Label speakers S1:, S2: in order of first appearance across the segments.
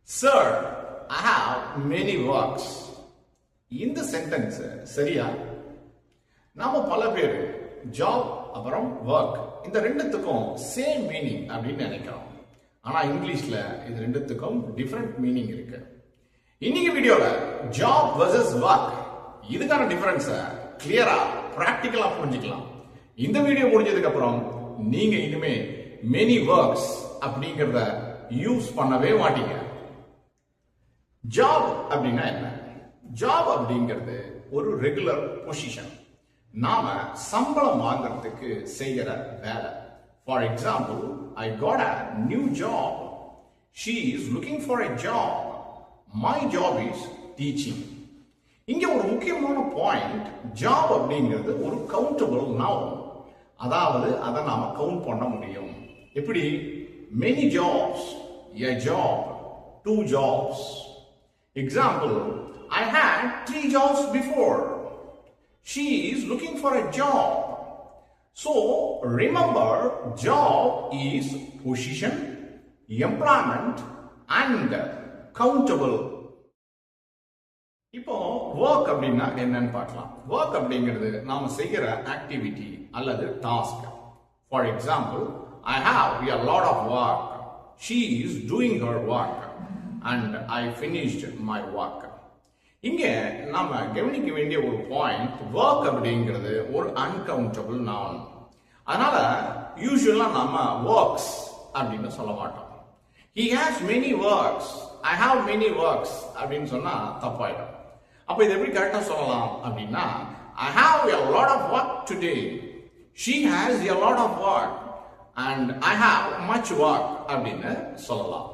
S1: Sir, I have many works. இந்த sentence சரியா? நாம பல பேர் ஜாப் அப்புறம் ஒர்க் இந்த ரெண்டுத்துக்கும் சேம் மீனிங் அப்படின்னு நினைக்கிறோம். ஆனா இங்கிலீஷ்ல இது ரெண்டுத்துக்கும் டிஃபரெண்ட் மீனிங் இருக்கு. இன்னைக்கு வீடியோல ஜாப் வெர்சஸ் ஒர்க் இதுக்கான டிஃபரன்ஸ கிளியரா பிராக்டிக்கலா புரிஞ்சுக்கலாம். இந்த வீடியோ முடிஞ்சதுக்கு அப்புறம் நீங்க இனிமே மெனி ஒர்க்ஸ் அப்படிங்கறத யூஸ் பண்ணவே மாட்டீங்க. ஜாப் அப்படின்னா என்ன? ஜாப் அப்படிங்கிறது ஒரு ரெகுலர் பொசிஷன். நாம சம்பளம் வாங்குறதுக்கு செய்யற வேலை. For example, I got a new job. She is looking for a job. My job is teaching. இங்க ஒரு முக்கியமான பாயிண்ட், ஜாப் அப்படிங்கிறது ஒரு கவுண்டபிள் நவுன். அதாவது அதை நாம கவுண்ட் பண்ண முடியும். எப்படி? many jobs, a job, 2 jobs. Example, I had 3 jobs before. She is looking for a job. So remember, job is position, employment and countable. இப்போ work அப்படின்னா என்னன்னு பார்க்கலாம். work அப்படிங்கிறது நாம செய்யற ஆக்டிவிட்டி அல்லது task. For example, I have a lot of work. She is doing her work and I finished my work. இங்க நாம கவனிக்க வேண்டிய ஒரு பாயிண்ட், ஒர்க் அப்படிங்கிறது ஒரு அன்கவுண்டபிள் நவுன். அதனால யூசுவலா நாம ஒர்க்ஸ் அப்படின்னு சொல்ல மாட்டோம். He has many works. I have many works அப்படின்னு சொன்னா தப்பாயிடும். அப்ப இது எப்படி கரெக்டா சொல்லலாம் அப்படின்னா, I have a lot of work today. She has a lot of work and I have much work அப்படின்னு சொல்லலாம்.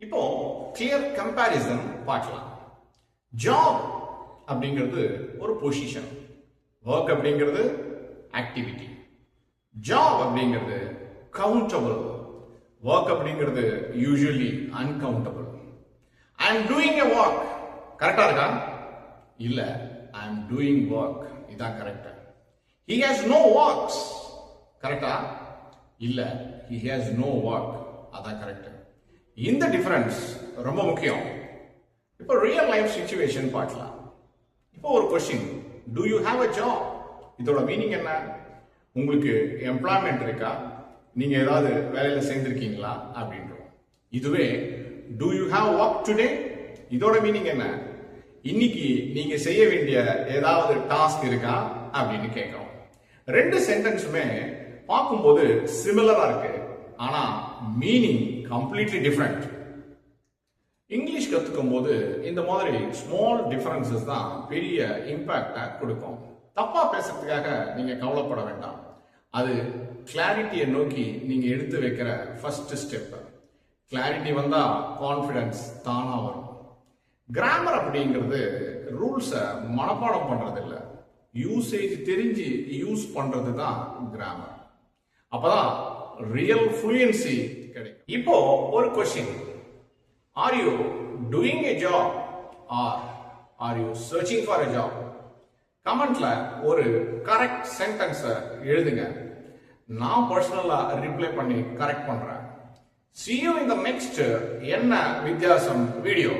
S1: இப்போ கிளியர் கம்பேரிசன் பார்க்கலாம். ஜாப் அப்படிங்கிறது ஒரு பொசிஷன், ஒர்க் அப்படிங்கிறது ஆக்டிவிட்டி. ஜாப் அப்படிங்கிறது கவுண்டபிள், ஒர்க் அப்படிங்கிறது usually uncountable. I am doing a work. கரெக்டா இருக்கா? இல்ல, ஐ எம் டூயிங் ஒர்க். இதான் correct. He has no works. கரெக்டா? இல்ல, ஹி ஹேஸ் நோ ஒர்க். அதான் கரெக்ட். இந்த டிஃபரன்ஸ் ரொம்ப முக்கியம். இப்போ ரியல் லைஃப் சிச்சுவேஷன் பார்க்கலாம். இப்போ ஒரு question, do you have a job? இதோட மீனிங் என்ன? உங்களுக்கு எம்ப்ளாய்மெண்ட் இருக்கா? நீங்க ஏதாவது வேலையில சேர்ந்திருக்கீங்களா அப்படின்றோம். இதுவே to you have work today? இதோட மீனிங் என்ன? இன்னைக்கு நீங்க செய்ய வேண்டிய ஏதாவது டாஸ்க் இருக்கா அப்படின்னு கேட்கிறோம். ரெண்டு சென்டென்ஸுமே பார்க்கும்போது சிமிலரா இருக்கு, ஆனா மீனிங் கம்ப்ளீட்லி டிஃபரெண்ட். இங்கிலீஷ் கத்துக்கும் போது இந்த மாதிரி ஸ்மால் டிஃபரன்சஸ் தான் பெரிய இம்பாக்டா கொடுக்கும். தப்பா பேசுறதுக்காக நீங்க கவலைப்பட வேண்டாம். அது கிளாரிட்டியை நோக்கி நீங்க எடுத்து வைக்கிற ஃபர்ஸ்ட் ஸ்டெப். கிளாரிட்டி வந்தா கான்ஃபிடன்ஸ் தானா வரும். கிராமர் அப்படிங்கிறது ரூல்ஸை மனப்பாடம் பண்றது இல்ல, யூசேஜ் தெரிஞ்சு யூஸ் பண்றது தான் கிராமர். அப்பதான் ரியல் ஃப்ளூயன்சி கிடைக்கும். இப்போ ஒரு question, are you doing a job or are you searching for a job? கமெண்ட்ல ஒரு கரெக்ட் சென்டென்ஸ் எழுதுங்க. நான் பர்சனலா ரிப்ளை பண்ணி கரெக்ட் பண்றேன். See you in the next என்ன வித்தியாசம் வீடியோ.